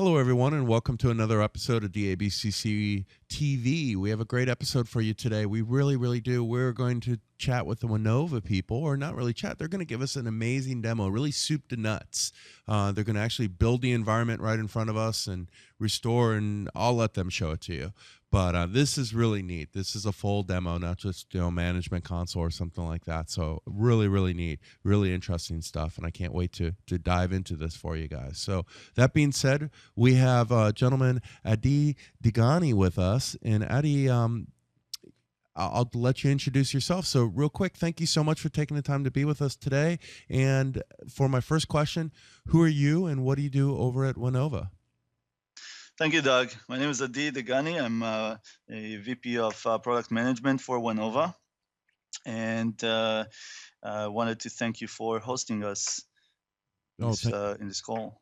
Hello, everyone, and welcome to another episode of DABCC TV. We have a great episode for you today. We really do. We're going to chat with the Wanova people, or not really chat. They're going to give us an amazing demo, really soup to nuts. They're going to actually build the environment right in front of us and restore, and I'll let them show it to you. But this is really neat. This is a full demo, not just management console or something like that. So really neat, really interesting stuff, and I can't wait to dive into this for you guys. So that being said, we have gentleman Ady Degany with us, and Ady, I'll let you introduce yourself. So real quick, thank you so much for taking the time to be with us today. And for my first question, who are you and what do you do over at Wanova? Thank you, Doug. My name is Ady Degany. I'm a VP of Product Management for Wanova, and I wanted to thank you for hosting us in this call.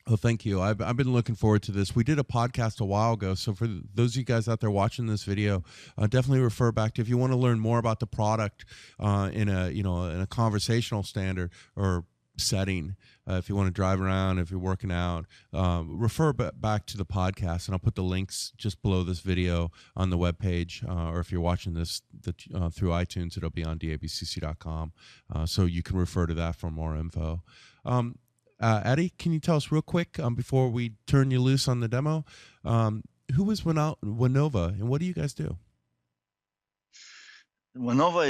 Oh, thank you. I've been looking forward to this. We did a podcast a while ago. So for those of you guys out there watching this video, definitely refer back to, if you want to learn more about the product in a conversational standard or setting, if you want to drive around, if you're working out, refer back to the podcast, and I'll put the links just below this video on the webpage, or if you're watching this through iTunes, it'll be on dabcc.com, so you can refer to that for more info. Ady, can you tell us real quick before we turn you loose on the demo, who is Wanova and what do you guys do? Wanova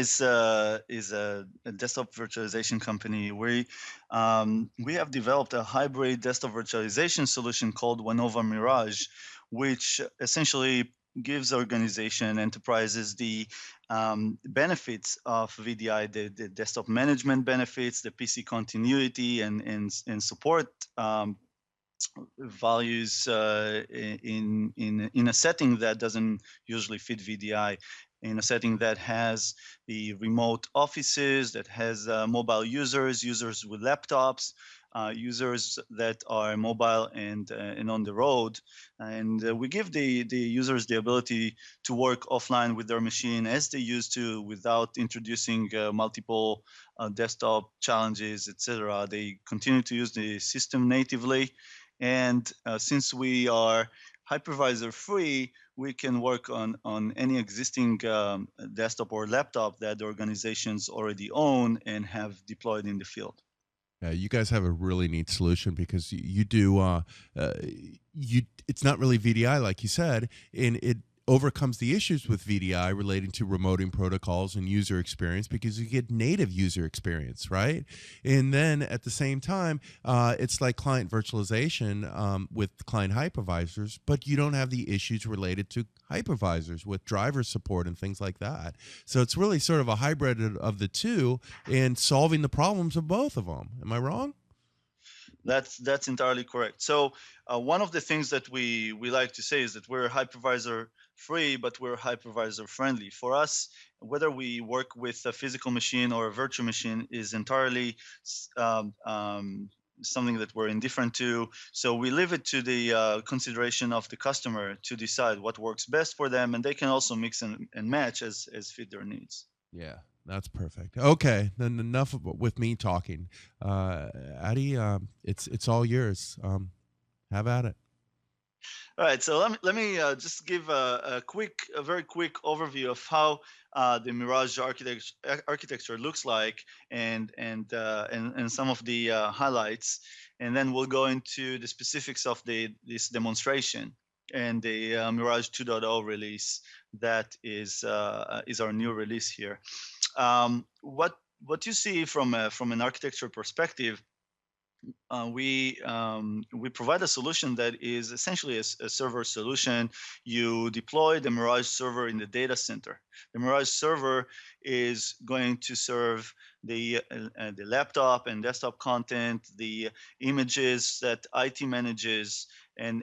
is a desktop virtualization company. We have developed a hybrid desktop virtualization solution called Wanova Mirage, which essentially gives organization enterprises the benefits of VDI, the desktop management benefits, the PC continuity and support values in a setting that doesn't usually fit VDI, in a setting that has the remote offices, that has mobile users with laptops, users that are mobile and on the road, and we give the users the ability to work offline with their machine as they used to, without introducing multiple desktop challenges, etc. They continue to use the system natively, and since we are hypervisor free, we can work on any existing desktop or laptop that the organizations already own and have deployed in the field. Yeah, you guys have a really neat solution because you do it's not really VDI like you said, and it overcomes the issues with VDI relating to remoting protocols and user experience, because you get native user experience, right? And then at the same time, it's like client virtualization with client hypervisors, but you don't have the issues related to hypervisors with driver support and things like that. So it's really sort of a hybrid of the two and solving the problems of both of them. Am I wrong? That's entirely correct. So one of the things that we like to say is that we're hypervisor free, but we're hypervisor friendly. For us, whether we work with a physical machine or a virtual machine is entirely something that we're indifferent to. So we leave it to the consideration of the customer to decide what works best for them, and they can also mix and match as fit their needs. Yeah, that's perfect. Okay, then enough with me talking. Ady, it's all yours. Have at it. All right, so let me just give a very quick overview of how the Mirage architecture looks like, and some of the highlights, and then we'll go into the specifics of this demonstration and the Mirage 2.0 release that is our new release here. What you see from an architecture perspective, we provide a solution that is essentially a server solution. You deploy the Mirage server in the data center. The Mirage server is going to serve the laptop and desktop content, the images that IT manages, and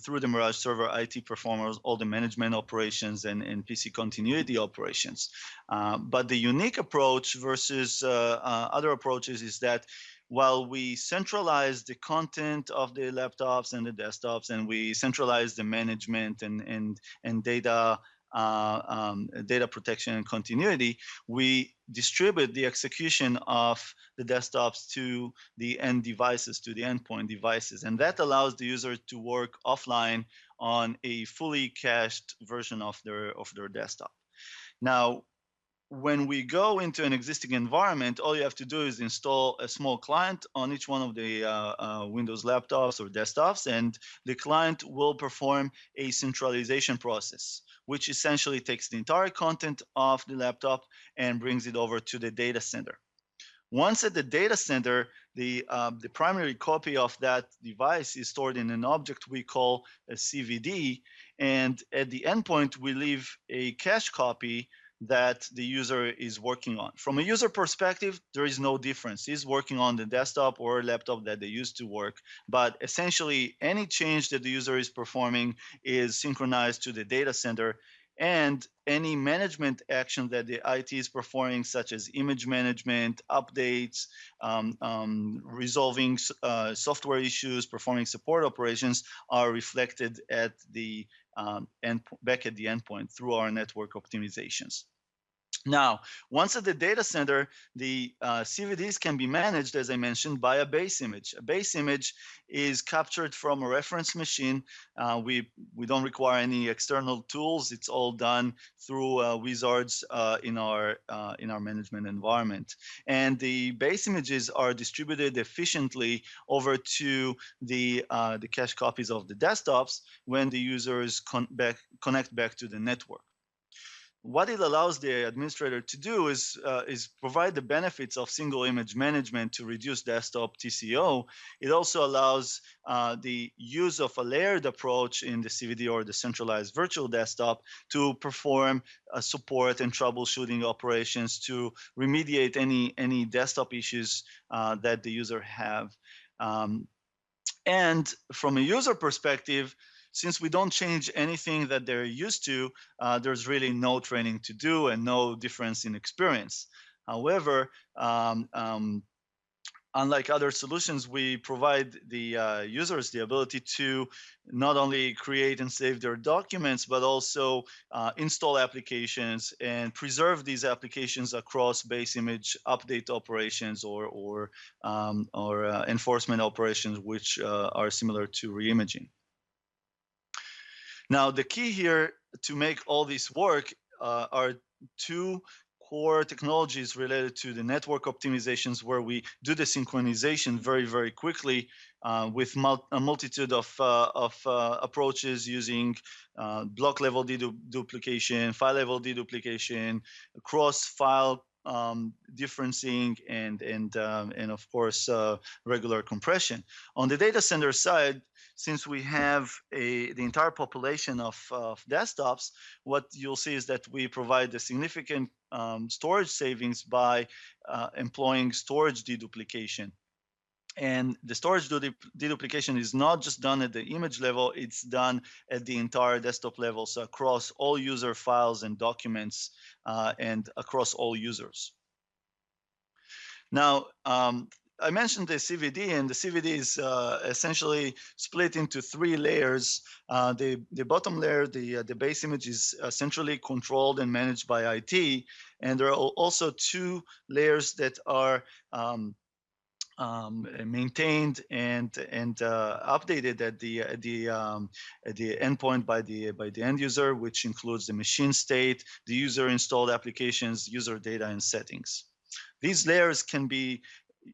through the Mirage server, IT performs all the management operations and PC continuity operations. But the unique approach versus other approaches is that while we centralize the content of the laptops and the desktops, and we centralize the management and data data protection and continuity, we distribute the execution of the desktops to the end devices, to the endpoint devices. And that allows the user to work offline on a fully cached version of their desktop. Now, when we go into an existing environment, all you have to do is install a small client on each one of the Windows laptops or desktops, and the client will perform a centralization process, which essentially takes the entire content of the laptop and brings it over to the data center. Once at the data center, the primary copy of that device is stored in an object we call a CVD, and at the endpoint, we leave a cache copy that the user is working on. From a user perspective, there is no difference. He's working on the desktop or laptop that they used to work, but essentially any change that the user is performing is synchronized to the data center, and any management action that the IT is performing, such as image management, updates, resolving software issues, performing support operations, are reflected at the back at the endpoint through our network optimizations. Now, once at the data center, the CVDs can be managed, as I mentioned, by a base image. A base image is captured from a reference machine. We don't require any external tools. It's all done through wizards in our management environment. And the base images are distributed efficiently over to the cache copies of the desktops when the users connect back to the network. What it allows the administrator to do is provide the benefits of single image management to reduce desktop TCO. It also allows the use of a layered approach in the CVD or the centralized virtual desktop to perform support and troubleshooting operations to remediate any desktop issues that the user have. And from a user perspective, since we don't change anything that they're used to, there's really no training to do and no difference in experience. However, unlike other solutions, we provide the users the ability to not only create and save their documents, but also install applications and preserve these applications across base image update operations or enforcement operations, which are similar to reimaging. Now, the key here to make all this work are two core technologies related to the network optimizations, where we do the synchronization very, very quickly with a multitude of approaches using block level deduplication, file level deduplication, cross-file differencing, and of course regular compression. On the data center side, since we have the entire population of desktops, what you'll see is that we provide a significant storage savings by employing storage deduplication. And the storage deduplication is not just done at the image level, it's done at the entire desktop level, so across all user files and documents and across all users. Now, I mentioned the CVD, and the CVD is essentially split into three layers. The bottom layer, the base image, is centrally controlled and managed by IT, and there are also two layers that are maintained and updated at the endpoint by the end user, which includes the machine state, the user installed applications, user data, and settings. These layers can be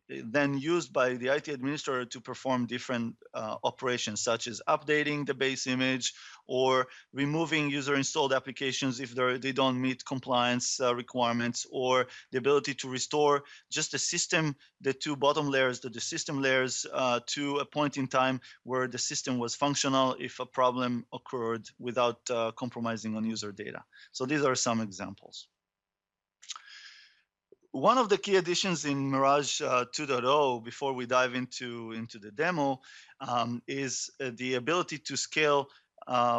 then used by the IT administrator to perform different operations, such as updating the base image or removing user installed applications if they don't meet compliance requirements, or the ability to restore just the two bottom layers, the system layers, to a point in time where the system was functional if a problem occurred without compromising on user data. So these are some examples. One of the key additions in Mirage 2.0, before we dive into the demo, is the ability to scale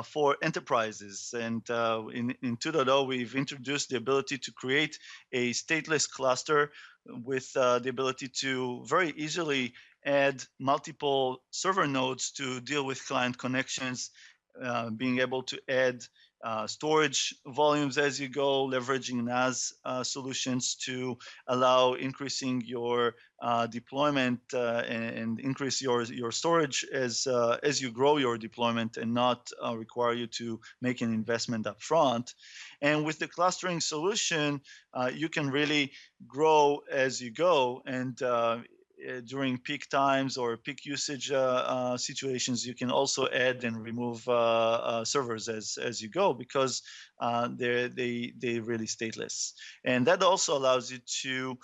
for enterprises. And in 2.0, we've introduced the ability to create a stateless cluster with the ability to very easily add multiple server nodes to deal with client connections, being able to add storage volumes as you go, leveraging NAS solutions to allow increasing your deployment and increase your storage as you grow your deployment and not require you to make an investment up front. And with the clustering solution, you can really grow as you go, and during peak times or peak usage situations, you can also add and remove servers as you go, because they really stateless. And that also allows you to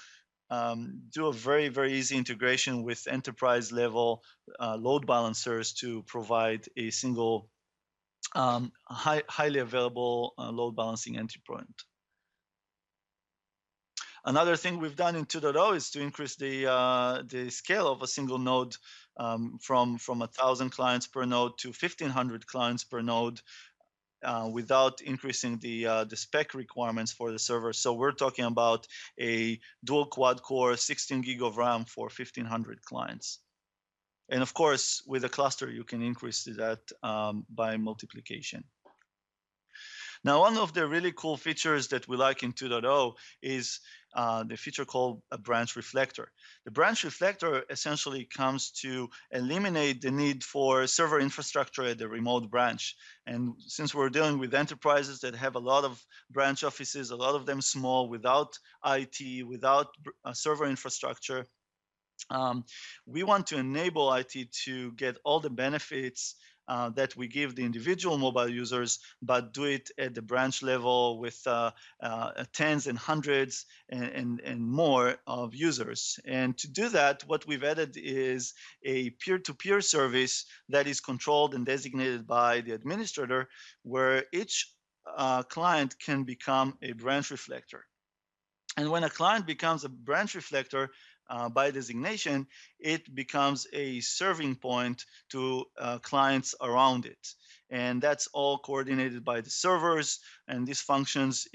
do a very easy integration with enterprise level load balancers to provide a single highly available load balancing entry point. Another thing we've done in 2.0 is to increase the scale of a single node from 1,000 clients per node to 1,500 clients per node without increasing the spec requirements for the server. So we're talking about a dual quad core, 16 gig of RAM for 1,500 clients. And of course, with a cluster, you can increase that by multiplication. Now, one of the really cool features that we like in 2.0 is the feature called a branch reflector. The branch reflector essentially comes to eliminate the need for server infrastructure at the remote branch. And since we're dealing with enterprises that have a lot of branch offices, a lot of them small, without IT, without server infrastructure, we want to enable IT to get all the benefits that we give the individual mobile users, but do it at the branch level with tens and hundreds and more of users. And to do that, what we've added is a peer-to-peer service that is controlled and designated by the administrator, where each client can become a branch reflector. And when a client becomes a branch reflector, by designation, it becomes a serving point to clients around it. And that's all coordinated by the servers. And these functions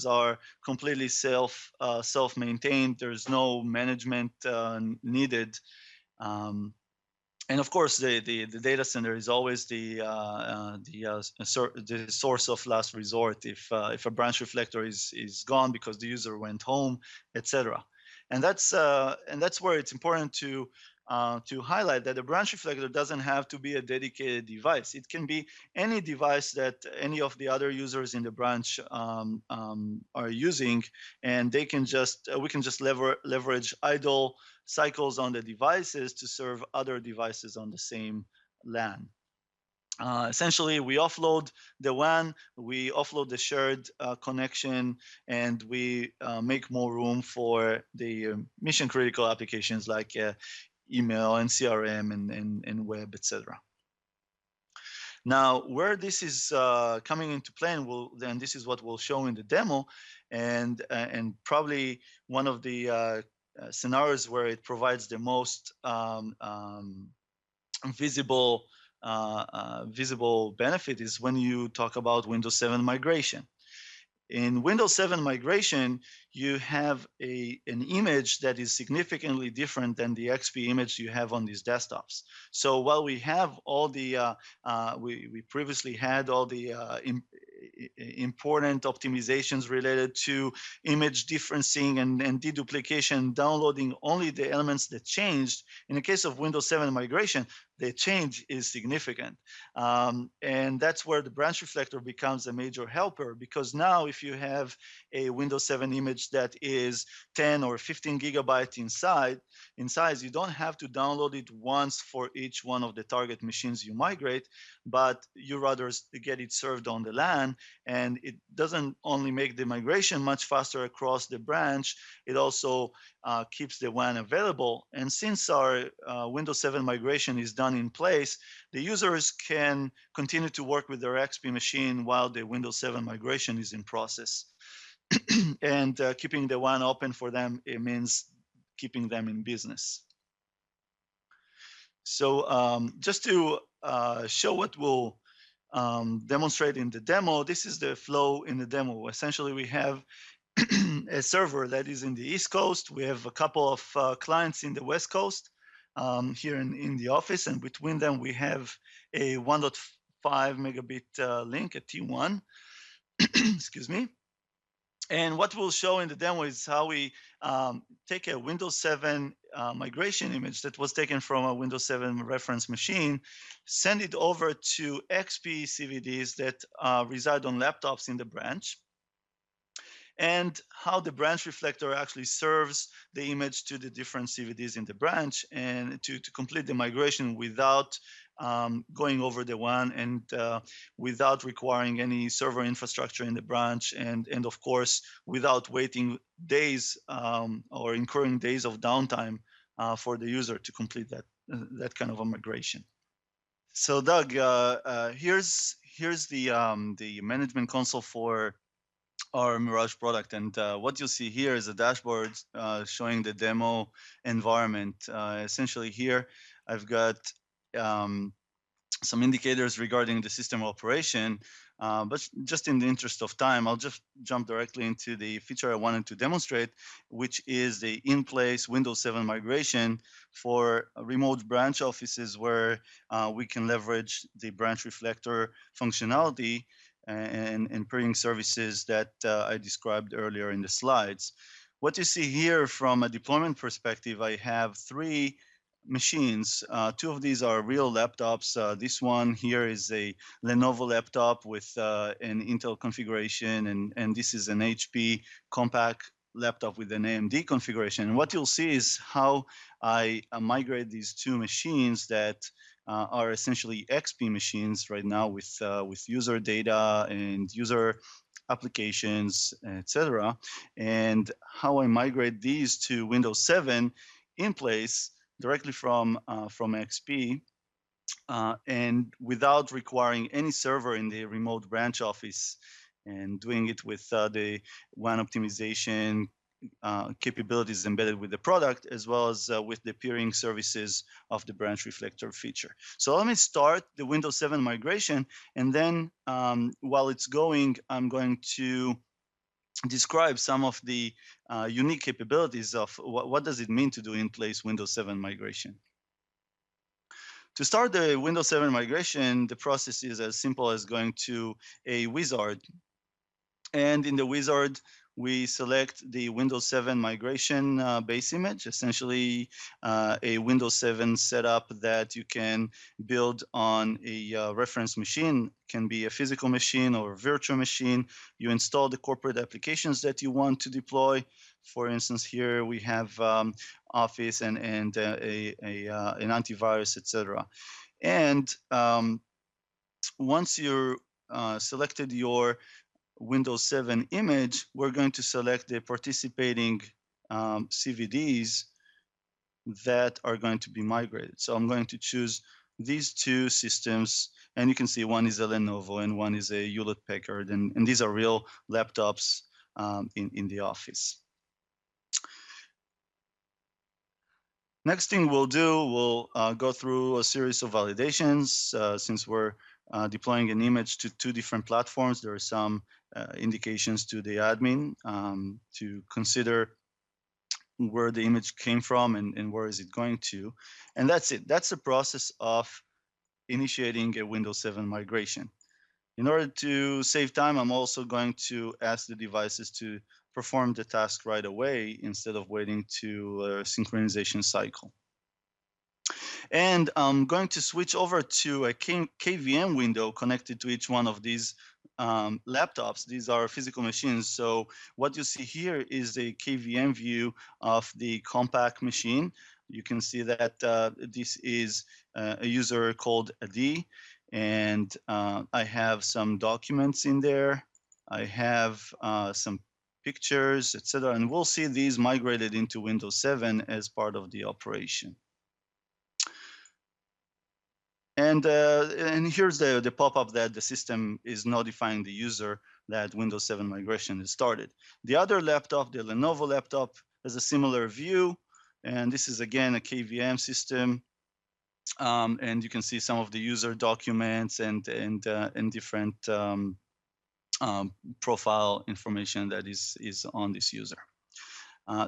are completely self-maintained. There's no management needed. And of course, the data center is always the source of last resort if a branch reflector is gone because the user went home, etc. And that's where it's important to highlight that a branch reflector doesn't have to be a dedicated device. It can be any device that any of the other users in the branch are using, and we can just leverage idle cycles on the devices to serve other devices on the same LAN. Essentially, we offload the WAN, we offload the shared connection, and we make more room for the mission-critical applications like email and CRM and web, etc. Now, where this is coming into play, and this is what we'll show in the demo, and probably one of the scenarios where it provides the most visible benefit is when you talk about Windows 7 migration. In Windows 7 migration, you have an image that is significantly different than the XP image you have on these desktops. So while we have all the, we previously had all the important optimizations related to image differencing and deduplication, downloading only the elements that changed. In the case of Windows 7 migration, the change is significant. And that's where the branch reflector becomes a major helper, because now if you have a Windows 7 image that is 10 or 15 gigabytes in size, you don't have to download it once for each one of the target machines you migrate, but you rather get it served on the LAN, and it doesn't only make the migration much faster across the branch, it also keeps the WAN available. And since our Windows 7 migration is done in place, the users can continue to work with their XP machine while the Windows 7 migration is in process. And keeping the WAN open for them, it means keeping them in business. So just to show what we'll demonstrate in the demo, this is the flow in the demo. Essentially, we have a server that is in the East Coast. We have a couple of clients in the West Coast here in the office, and between them we have a 1.5 5 megabit link, a T1, excuse me. And what we'll show in the demo is how we take a Windows 7 migration image that was taken from a Windows 7 reference machine, send it over to XP CVDs that reside on laptops in the branch, and how the branch reflector actually serves the image to the different CVDs in the branch, and to complete the migration without going over the WAN, and without requiring any server infrastructure in the branch, and of course without waiting days or incurring days of downtime for the user to complete that kind of a migration. So Doug, here's the management console for our Mirage product, and what you'll see here is a dashboard showing the demo environment. Essentially here I've got some indicators regarding the system operation, but just in the interest of time, I'll just jump directly into the feature I wanted to demonstrate, which is the in-place Windows 7 migration for remote branch offices, where we can leverage the branch reflector functionality and peering services that I described earlier in the slides. What you see here from a deployment perspective, I have 3 machines. 2 of these are real laptops. This one here is a Lenovo laptop with an Intel configuration, and this is an HP compact laptop with an AMD configuration. And what you'll see is how I migrate these 2 machines that are essentially XP machines right now with user data and user applications, etc., and how I migrate these to Windows 7 in place directly from XP, and without requiring any server in the remote branch office, and doing it with the WAN optimization capabilities embedded with the product, as well as with the peering services of the branch reflector feature. So let me start the Windows 7 migration, and then while it's going, I'm going to describe some of the unique capabilities of what does it mean to do in-place Windows 7 migration. To start the Windows 7 migration, the process is as simple as going to a wizard. And in the wizard, we select the Windows 7 migration base image, essentially a Windows 7 setup that you can build on a reference machine. It can be a physical machine or a virtual machine. You install the corporate applications that you want to deploy. For instance, here we have Office and an antivirus, etc. And once you're selected your Windows 7 image, we're going to select the participating CVDs that are going to be migrated. So I'm going to choose these 2 systems, and you can see one is a Lenovo and one is a Hewlett-Packard, and these are real laptops in the office. Next thing we'll do, we'll go through a series of validations. Since we're deploying an image to 2 different platforms, there are some indications to the admin to consider where the image came from and where is it going to. And that's it. That's the process of initiating a Windows 7 migration. In order to save time, I'm also going to ask the devices to perform the task right away instead of waiting to a synchronization cycle. And I'm going to switch over to a KVM window connected to each one of these laptops. These are physical machines. So what you see here is a KVM view of the compact machine. You can see that this is a user called Ady, and I have some documents in there. I have some pictures, etc. And we'll see these migrated into Windows 7 as part of the operation. And here's the pop-up that the system is notifying the user that Windows 7 migration is started. The other laptop, the Lenovo laptop, has a similar view. And this is, again, a KVM system. And you can see some of the user documents and different profile information that is on this user.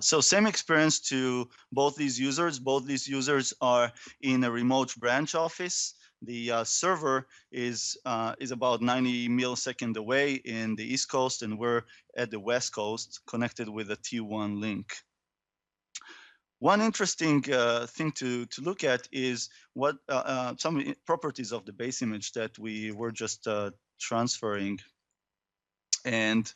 So same experience to both these users. Both these users are in a remote branch office. The server is about 90 milliseconds away in the East Coast, and we're at the West Coast, connected with a T1 link. One interesting thing to look at is what some properties of the base image that we were just transferring. And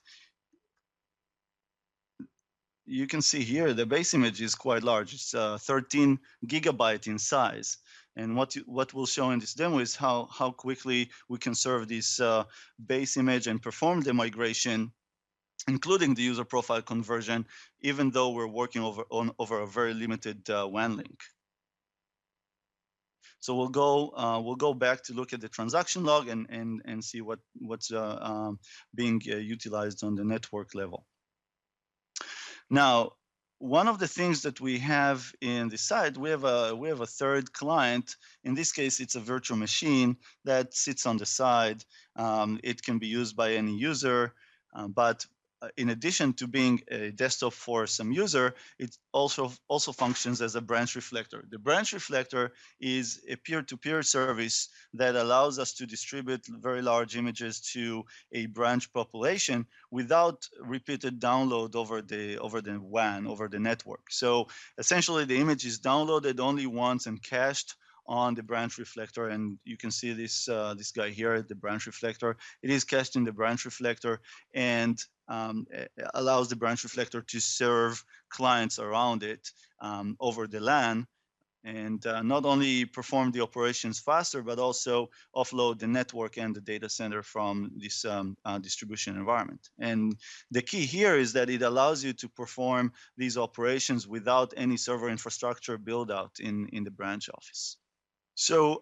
you can see here the base image is quite large. It's 13 gigabyte in size. And what we'll show in this demo is how quickly we can serve this base image and perform the migration, including the user profile conversion, even though we're working over a very limited WAN link. So we'll go back to look at the transaction log and see what's being utilized on the network level. Now, one of the things that we have in the site, we have a third client. In this case, it's a virtual machine that sits on the side. It can be used by any user, but in addition to being a desktop for some user, it also functions as a branch reflector. The branch reflector is a peer-to-peer service that allows us to distribute very large images to a branch population without repeated download over the WAN, over the network. So essentially, the image is downloaded only once and cached on the branch reflector, and you can see this this guy here, the branch reflector. It is cached in the branch reflector and allows the branch reflector to serve clients around it over the LAN, and not only perform the operations faster, but also offload the network and the data center from this distribution environment. And the key here is that it allows you to perform these operations without any server infrastructure build out in the branch office. So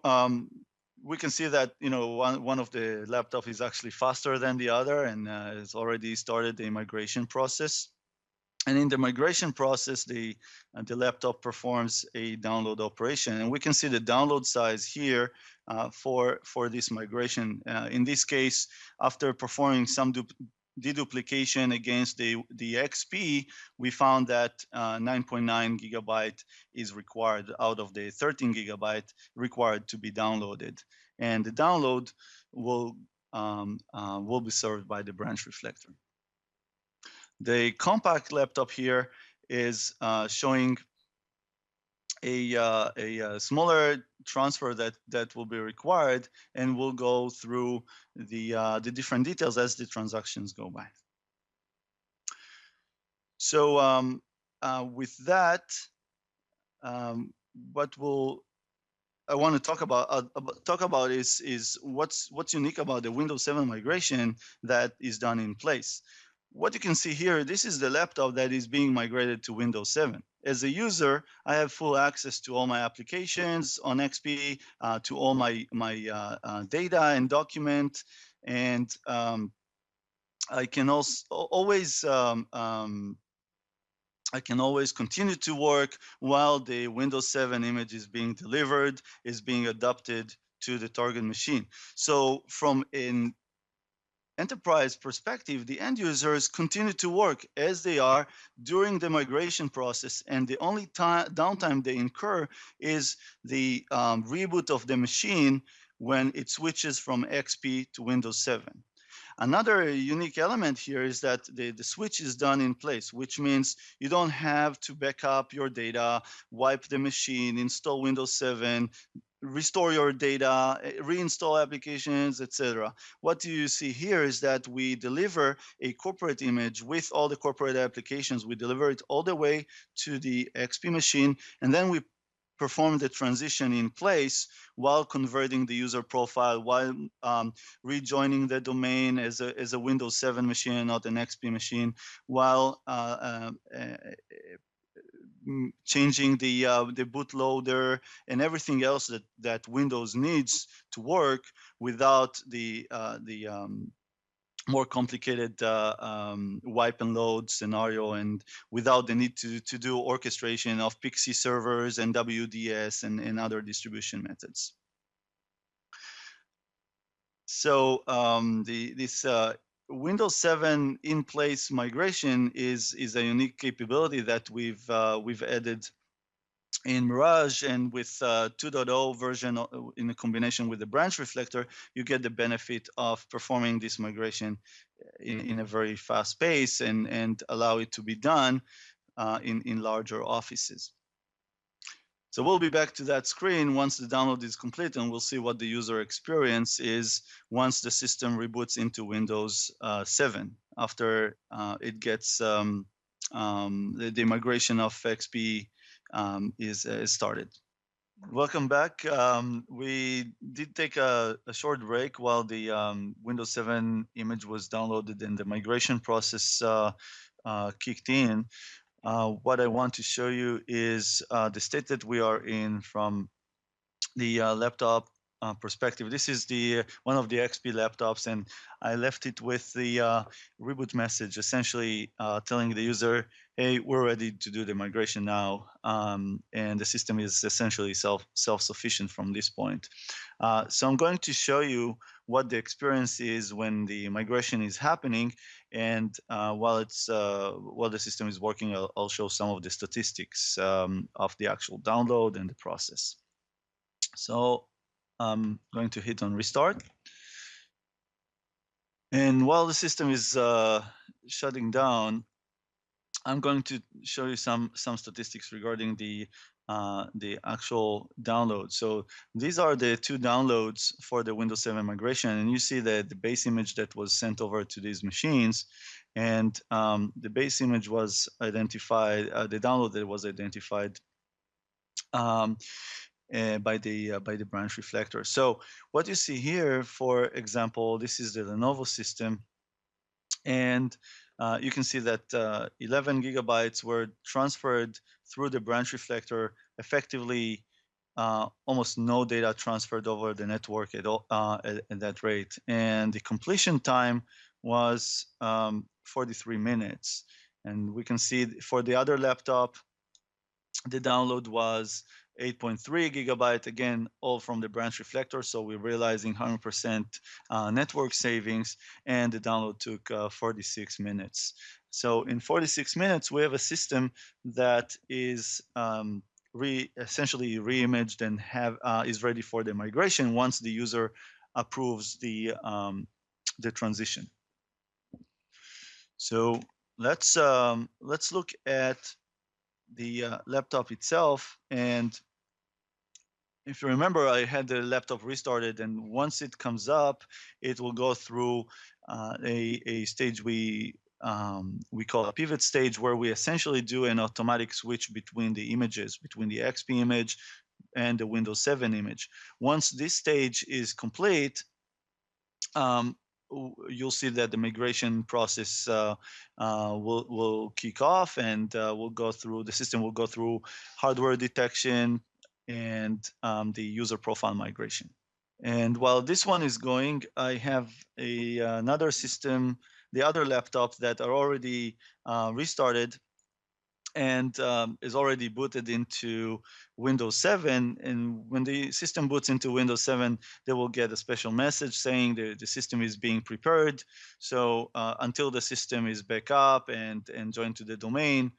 we can see that one of the laptop is actually faster than the other, and it's already started the migration process. And in the migration process, the laptop performs a download operation, and we can see the download size here for this migration. In this case, after performing some deduplication against the XP, we found that 9.9 gigabyte is required out of the 13 gigabyte required to be downloaded, and the download will be served by the branch reflector. The compact laptop here is showing a smaller transfer that will be required, and we'll go through the different details as the transactions go by. So with that, what I want to talk about is what's unique about the Windows 7 migration that is done in place. What you can see here, this is the laptop that is being migrated to Windows 7. As a user, I have full access to all my applications on XP, to all my data and document, and I can always continue to work while the Windows 7 image is being delivered, is being adapted to the target machine. So from an enterprise perspective, the end users continue to work as they are during the migration process, and the only downtime they incur is the reboot of the machine when it switches from XP to Windows 7. Another unique element here is that the switch is done in place, which means you don't have to back up your data, wipe the machine, install Windows 7, restore your data, reinstall applications, etc. What you see here is that we deliver a corporate image with all the corporate applications. We deliver it all the way to the XP machine, and then we perform the transition in place while converting the user profile, while rejoining the domain as a Windows 7 machine, not an XP machine, while changing the bootloader and everything else that Windows needs to work without the more complicated wipe and load scenario, and without the need to do orchestration of Pixie servers and WDS and other distribution methods. So this Windows 7 in-place migration is a unique capability that we've added in Mirage and with 2.0 version in a combination with the branch reflector, you get the benefit of performing this migration in a very fast pace and allow it to be done in larger offices. So we'll be back to that screen once the download is complete, and we'll see what the user experience is once the system reboots into Windows 7 after it gets the migration of XP is started. Welcome back. We did take a short break while the Windows 7 image was downloaded and the migration process kicked in. What I want to show you is the state that we are in from the laptop perspective. This is the one of the XP laptops, and I left it with the reboot message, essentially telling the user, "Hey, we're ready to do the migration now," and the system is essentially self-sufficient from this point. So I'm going to show you what the experience is when the migration is happening, and while the system is working, I'll show some of the statistics of the actual download and the process. So I'm going to hit on restart. And while the system is shutting down, I'm going to show you some statistics regarding the actual download. So these are the two downloads for the Windows 7 migration, and you see that the base image that was sent over to these machines, and the base image was identified, the download that was identified by the branch reflector. So what you see here, for example, this is the Lenovo system, and you can see that 11 gigabytes were transferred through the branch reflector, effectively almost no data transferred over the network at all at that rate. And the completion time was 43 minutes. And we can see for the other laptop, the download was 8.3 gigabyte, again, all from the branch reflector. So we're realizing 100% network savings, and the download took 46 minutes. So in 46 minutes, we have a system that is essentially re-imaged and is ready for the migration once the user approves the transition. So let's look at the laptop itself. And if you remember, I had the laptop restarted, and once it comes up, it will go through a stage we call a pivot stage, where we essentially do an automatic switch between the images, between the XP image and the Windows 7 image. Once this stage is complete, you'll see that the migration process will kick off, and the system will go through hardware detection and the user profile migration. And while this one is going, I have another system, the other laptops that are already restarted and is already booted into Windows 7. And when the system boots into Windows 7, they will get a special message saying the system is being prepared. So until the system is back up and joined to the domain,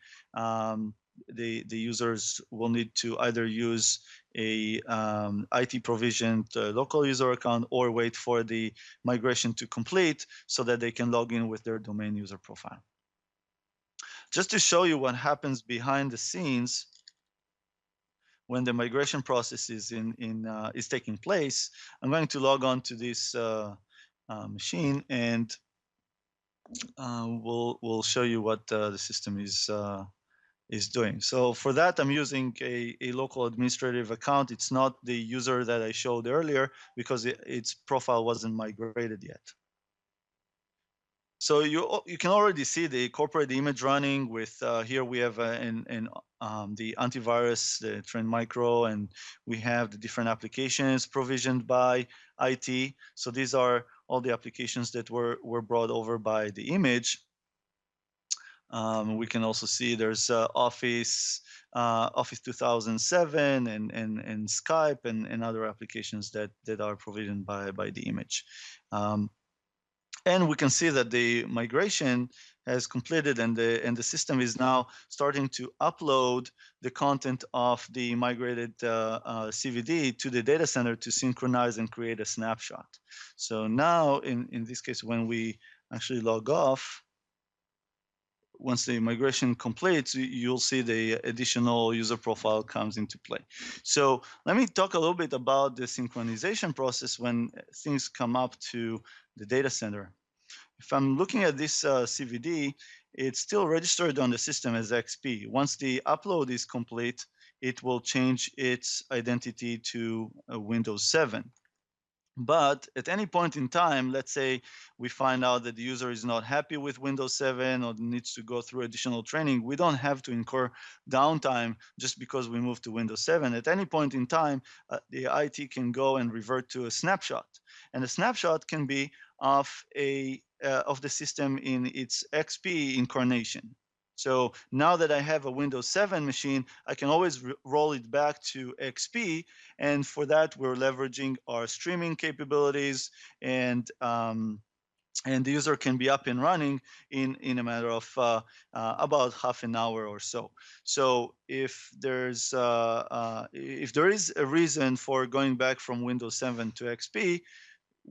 the users will need to either use a IT provisioned local user account or wait for the migration to complete so that they can log in with their domain user profile. Just to show you what happens behind the scenes when the migration process is is taking place, I'm going to log on to this machine, and we'll show you what the system is doing. So for that, I'm using a local administrative account. It's not the user that I showed earlier because its profile wasn't migrated yet. So you can already see the corporate image running with here we have the antivirus, the Trend Micro, and we have the different applications provisioned by IT. So these are all the applications that were brought over by the image. We can also see there's Office 2007 and Skype and other applications that are provisioned by the image. And we can see that the migration has completed, and the system is now starting to upload the content of the migrated CVD to the data center to synchronize and create a snapshot. So now, in this case, when we actually log off, once the migration completes, you'll see the additional user profile comes into play. So let me talk a little bit about the synchronization process when things come up to the data center. If I'm looking at this CVD, it's still registered on the system as XP. Once the upload is complete, it will change its identity to Windows 7. But at any point in time, let's say we find out that the user is not happy with Windows 7 or needs to go through additional training, we don't have to incur downtime just because we move to Windows 7. At any point in time, the IT can go and revert to a snapshot. And a snapshot can be of the system in its XP incarnation. So now that I have a Windows 7 machine, I can always roll it back to XP, and for that we're leveraging our streaming capabilities, and the user can be up and running in a matter of about half an hour or so. So if there is a reason for going back from Windows 7 to XP,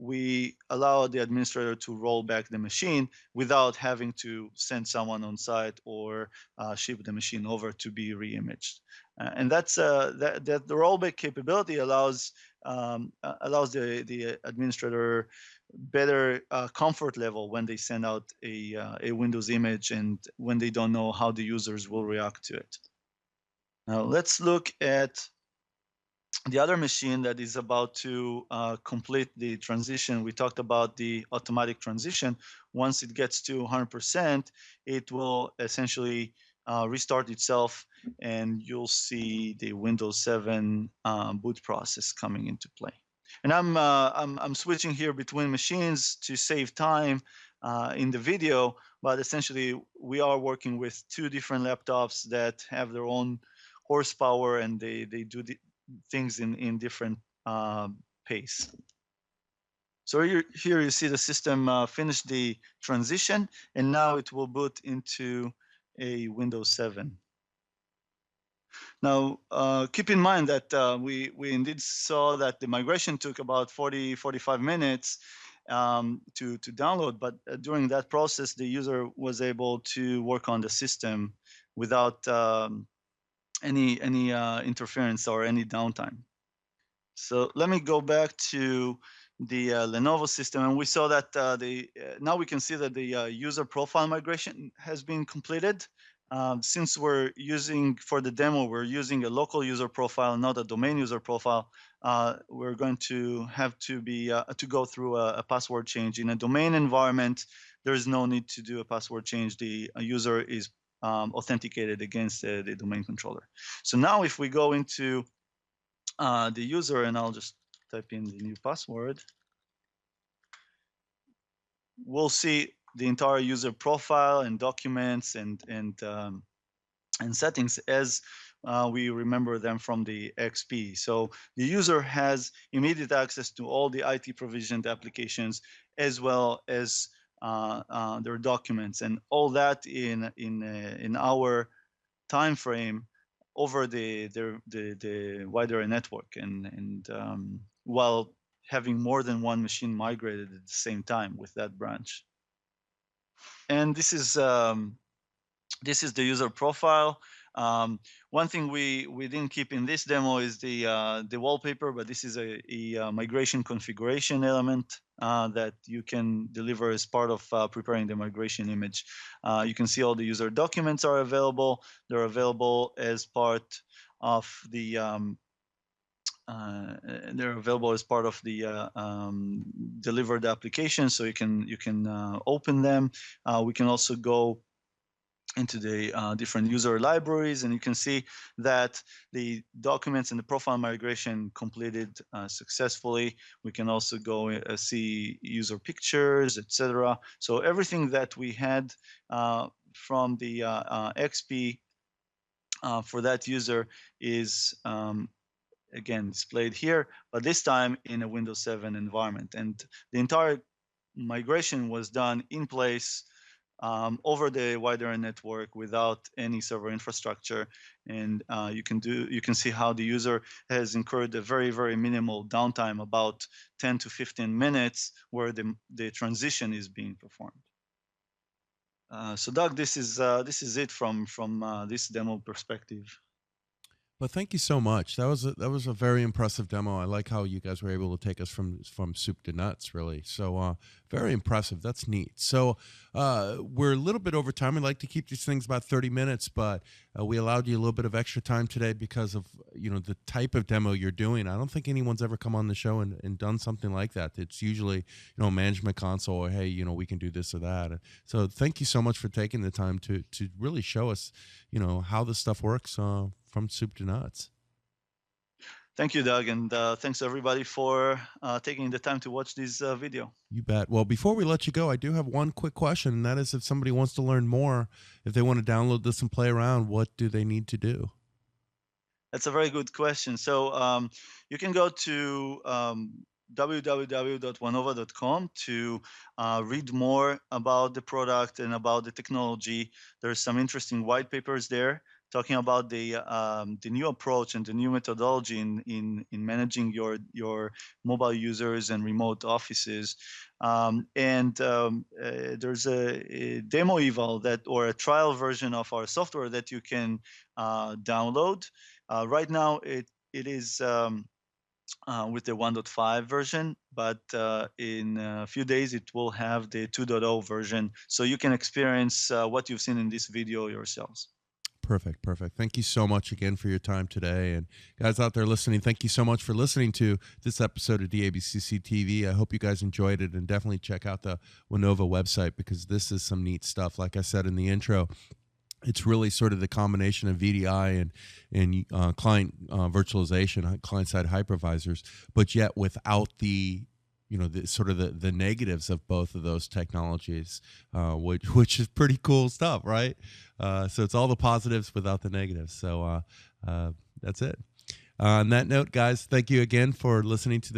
we allow the administrator to roll back the machine without having to send someone on site or ship the machine over to be reimaged. And that's that the rollback capability allows the administrator better comfort level when they send out a Windows image and when they don't know how the users will react to it. Now let's look at the other machine that is about to complete the transition. We talked about the automatic transition. Once it gets to 100%, it will essentially restart itself, and you'll see the Windows 7 boot process coming into play. And I'm switching here between machines to save time in the video, but essentially we are working with two different laptops that have their own horsepower, and they do things in different pace. So here you see the system finish the transition, and now it will boot into a Windows 7. Now, keep in mind that we indeed saw that the migration took about 45 minutes to download, but during that process, the user was able to work on the system without any interference or any downtime. So let me go back to the Lenovo system, and we saw that now we can see that the user profile migration has been completed. Since we're using, for the demo, we're using a local user profile, not a domain user profile, we're going to have to go through a password change. In a domain environment, there is no need to do a password change. The user is authenticated against the domain controller. So now if we go into the user, and I'll just type in the new password, we'll see the entire user profile and documents and settings as we remember them from the XP. So the user has immediate access to all the IT provisioned applications as well as their documents, and all that in our time frame over the wider network, and while having more than one machine migrated at the same time with that branch. And this is the user profile. One thing we didn't keep in this demo is the wallpaper, but this is a migration configuration element that you can deliver as part of preparing the migration image. You can see all the user documents are available. They're available as part of the delivered application, so you can open them. We can also go into the different user libraries, and you can see that the documents and the profile migration completed successfully. We can also go see user pictures, etc. So everything that we had from the XP for that user is again displayed here, but this time in a Windows 7 environment, and the entire migration was done in place over the wide area network without any server infrastructure, and you can see how the user has incurred a very minimal downtime, about 10 to 15 minutes, where the transition is being performed. So Doug, this is it from this demo perspective. Well, thank you so much. That was a very impressive demo. I like how you guys were able to take us from soup to nuts, really. So very impressive. That's neat. So we're a little bit over time. We like to keep these things about 30 minutes, but we allowed you a little bit of extra time today because of the type of demo you're doing. I don't think anyone's ever come on the show and done something like that. It's usually management console, or hey, we can do this or that. So thank you so much for taking the time to really show us how this stuff works from soup to nuts. Thank you, Doug, and thanks everybody for taking the time to watch this video. You bet. Well, before we let you go, I do have one quick question, and that is, if somebody wants to learn more, if they want to download this and play around, what do they need to do? That's a very good question. So you can go to www.wanova.com to read more about the product and about the technology. There's some interesting white papers there talking about the new approach and the new methodology in managing your mobile users and remote offices. There's a demo eval or a trial version of our software that you can download. Right now, it is with the 1.5 version, but in a few days it will have the 2.0 version, so you can experience what you've seen in this video yourselves. Perfect. Thank you so much again for your time today. And guys out there listening, thank you so much for listening to this episode of DABCC TV. I hope you guys enjoyed it, and definitely check out the Wanova website, because this is some neat stuff. Like I said in the intro, it's really sort of the combination of VDI and client virtualization, client-side hypervisors, but yet without the the negatives of both of those technologies, which is pretty cool stuff, right? So it's all the positives without the negatives. So that's it. On that note, guys, thank you again for listening to this